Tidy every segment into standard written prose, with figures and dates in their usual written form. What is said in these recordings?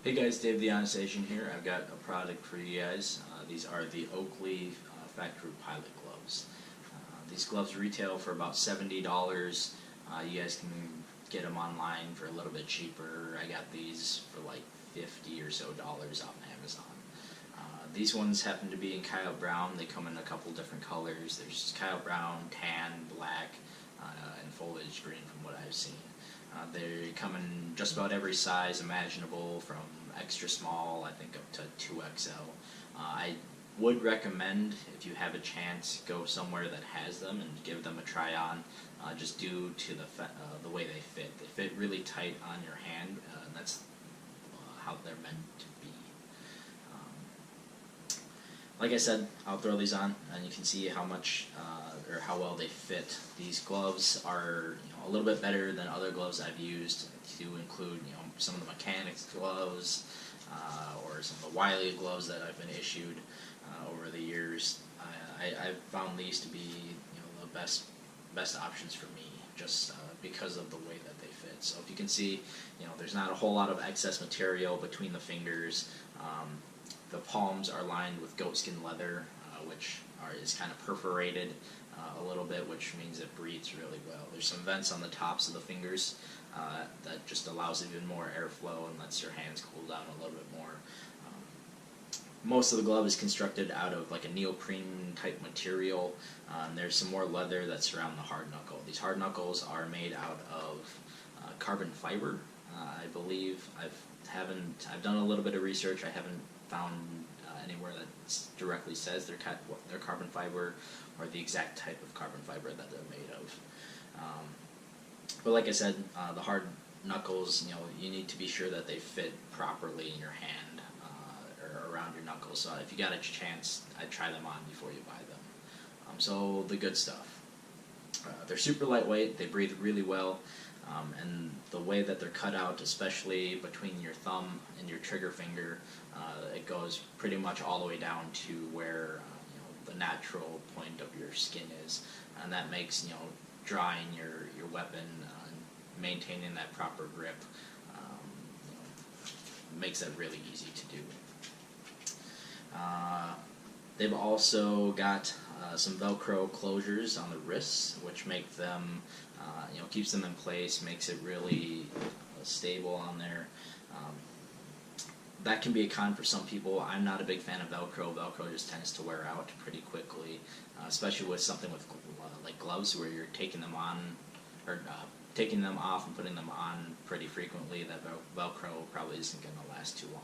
Hey guys, Dave the Honest Asian here. I've got a product for you guys. These are the Oakley Factory Pilot Gloves. These gloves retail for about $70. You guys can get them online for a little bit cheaper. I got these for like $50 or so on Amazon. These ones happen to be in Kyle Brown. They come in a couple different colors. There's Kyle Brown, tan, black, and foliage green from what I've seen. They come in just about every size imaginable, from extra small, I think, up to 2XL. I would recommend, if you have a chance, go somewhere that has them and give them a try on, just due to the way they fit. They fit really tight on your hand, and that's how they're meant to be. Like I said, I'll throw these on, and you can see how much or how well they fit. These gloves are a little bit better than other gloves I've used, to include some of the mechanics gloves or some of the Wiley gloves that I've been issued over the years. I've found these to be the best options for me, just because of the way that they fit. So if you can see, there's not a whole lot of excess material between the fingers. The palms are lined with goatskin leather, which is kind of perforated a little bit, which means it breathes really well. There's some vents on the tops of the fingers that just allows even more airflow and lets your hands cool down a little bit more. Most of the glove is constructed out of like a neoprene type material, and there's some more leather that surround the hard knuckle. These hard knuckles are made out of carbon fiber. I believe I've done a little bit of research. I haven't found anywhere that directly says they're carbon fiber or the exact type of carbon fiber that they're made of. But like I said, the hard knuckles, you need to be sure that they fit properly in your hand or around your knuckles. So if you got a chance, I'd try them on before you buy them. So the good stuff. They're super lightweight. They breathe really well. And the way that they're cut out, especially between your thumb and your trigger finger, it goes pretty much all the way down to where the natural point of your skin is, and that makes drawing your weapon, maintaining that proper grip, makes it really easy to do. They've also got some Velcro closures on the wrists, which make them, keeps them in place, makes it really stable on there. That can be a con for some people. I'm not a big fan of Velcro. Velcro just tends to wear out pretty quickly, especially with something with like gloves, where you're taking them on or taking them off and putting them on pretty frequently. That Velcro probably isn't going to last too long.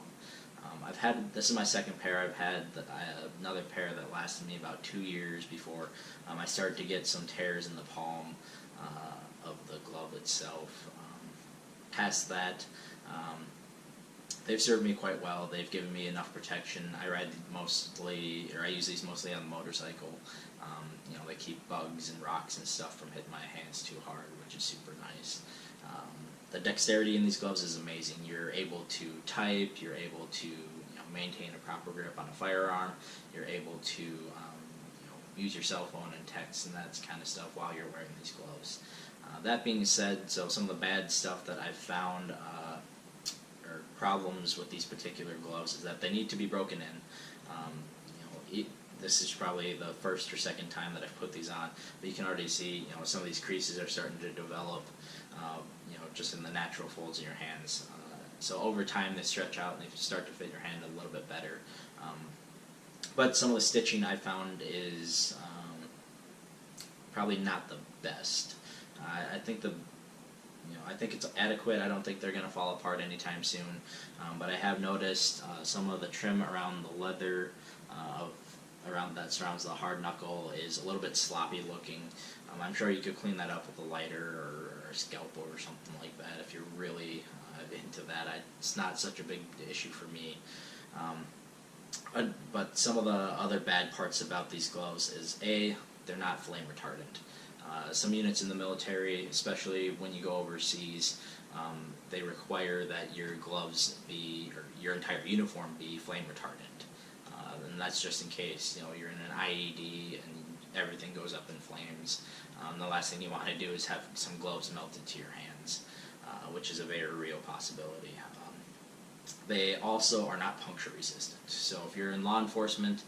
This is my second pair. I've had another pair that lasted me about 2 years before I started to get some tears in the palm of the glove itself. Past that, they've served me quite well. They've given me enough protection. I use these mostly on the motorcycle. They keep bugs and rocks and stuff from hitting my hands too hard, which is super nice. The dexterity in these gloves is amazing. You're able to type, you're able to maintain a proper grip on a firearm, you're able to use your cell phone and text and that kind of stuff while you're wearing these gloves. That being said, so some of the bad stuff that I've found or problems with these particular gloves is that they need to be broken in. This is probably the first or second time that I've put these on, but you can already see some of these creases are starting to develop just in the natural folds of your hands. So over time they stretch out and they start to fit your hand a little bit better. But some of the stitching I found is probably not the best. I think I think it's adequate. I don't think they're going to fall apart anytime soon. But I have noticed some of the trim around the leather around that surrounds the hard knuckle is a little bit sloppy looking. I'm sure you could clean that up with a lighter or a scalpel or something like that if you're really into that. It's not such a big issue for me. But some of the other bad parts about these gloves is they're not flame retardant. Some units in the military, especially when you go overseas, they require that your gloves or your entire uniform be flame retardant. And that's just in case you're in an IED and everything goes up in flames. The last thing you want to do is have some gloves melted to your hands, which is a very real possibility. They also are not puncture resistant. So if you're in law enforcement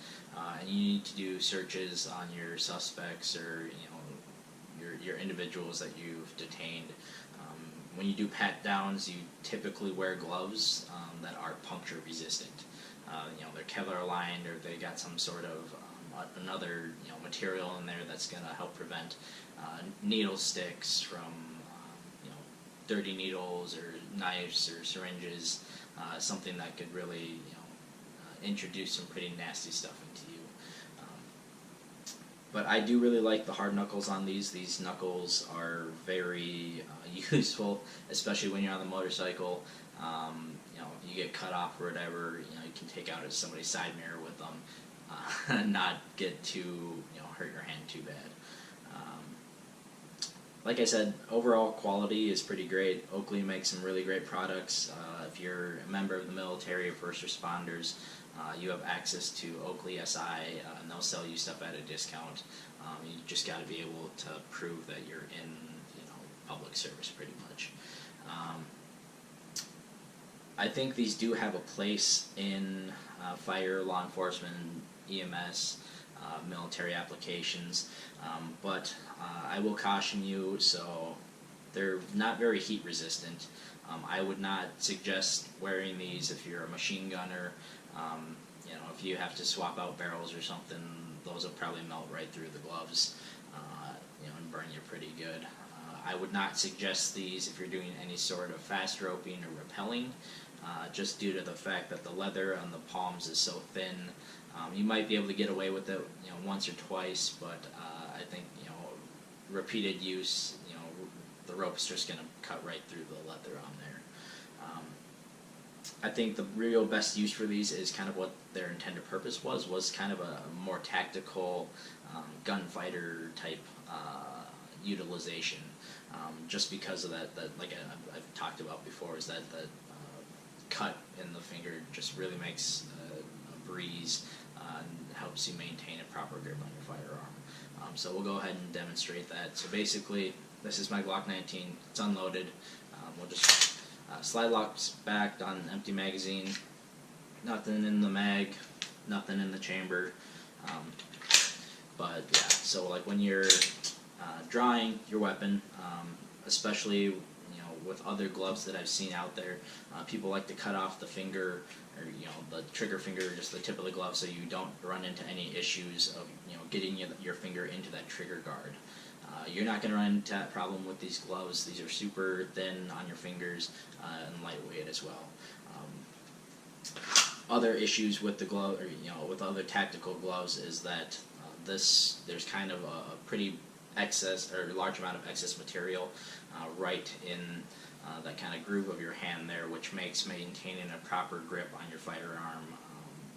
and you need to do searches on your suspects or your individuals that you've detained, when you do pat downs, you typically wear gloves that are puncture resistant. They're Kevlar lined, or they got some sort of another material in there that's going to help prevent needle sticks from dirty needles or knives or syringes, something that could really introduce some pretty nasty stuff into you. But I do really like the hard knuckles on these. These knuckles are very useful, especially when you're on the motorcycle. You get cut off or whatever, you can take out somebody's side mirror with them, and not get too, hurt your hand too bad. Like I said, overall quality is pretty great. Oakley makes some really great products. If you're a member of the military or first responders, you have access to Oakley SI, and they'll sell you stuff at a discount. You just got to be able to prove that you're in public service pretty much. I think these do have a place in fire, law enforcement, EMS, military applications, but I will caution you, so they're not very heat resistant. I would not suggest wearing these if you're a machine gunner. If you have to swap out barrels or something, those will probably melt right through the gloves, and burn you pretty good. I would not suggest these if you're doing any sort of fast roping or rappelling, just due to the fact that the leather on the palms is so thin. You might be able to get away with it, once or twice, but I think repeated use, the rope's just going to cut right through the leather on there. I think the real best use for these is kind of what their intended purpose was kind of a more tactical gunfighter type utilization, just because of that like I've talked about before, is that the cut in the finger just really makes a breeze and helps you maintain a proper grip on your firearm. So we'll go ahead and demonstrate that. So basically, this is my Glock 19. It's unloaded. We'll just slide locks back on an empty magazine. Nothing in the mag, nothing in the chamber. But yeah, so like when you're drawing your weapon, especially with other gloves that I've seen out there, people like to cut off the finger or the trigger finger, just the tip of the glove, so you don't run into any issues of getting your finger into that trigger guard. You're not going to run into that problem with these gloves. These are super thin on your fingers and lightweight as well. Other issues with the glove, or with other tactical gloves, is that there's kind of a pretty excess or large amount of excess material right in that kind of groove of your hand there, which makes maintaining a proper grip on your firearm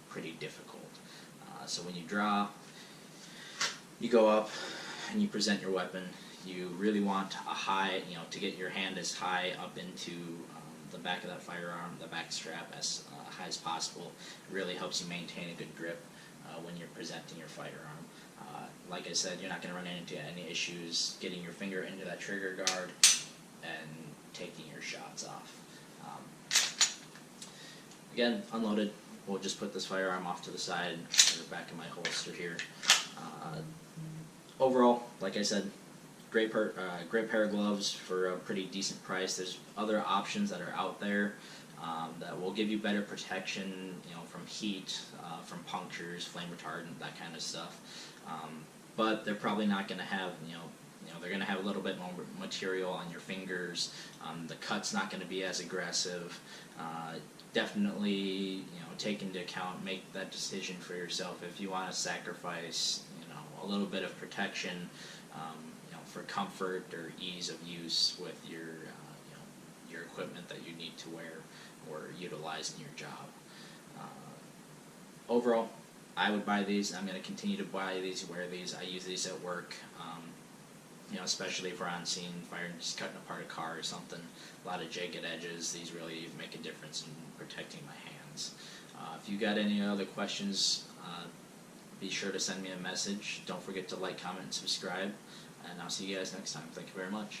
pretty difficult. So when you draw, you go up and you present your weapon. You really want a high, to get your hand as high up into the back of that firearm, the back strap, as high as possible. It really helps you maintain a good grip when you're presenting your firearm. Like I said, you're not going to run into any issues getting your finger into that trigger guard and taking your shots off. Again, unloaded. We'll just put this firearm off to the side and put it back in my holster here. Overall, like I said, great pair of gloves for a pretty decent price. There's other options that are out there that will give you better protection, from heat, from punctures, flame retardant, that kind of stuff. But they're probably not going to have, they're going to have a little bit more material on your fingers. The cut's not going to be as aggressive. Definitely, take into account, make that decision for yourself if you want to sacrifice, a little bit of protection, for comfort or ease of use with your equipment that you need to wear or utilize in your job. Overall, I would buy these. I'm going to continue to buy these, wear these. I use these at work, especially if we're on scene, firing, just cutting apart a car or something. A lot of jagged edges. These really make a difference in protecting my hands. If you got any other questions, be sure to send me a message. Don't forget to like, comment, and subscribe. And I'll see you guys next time. Thank you very much.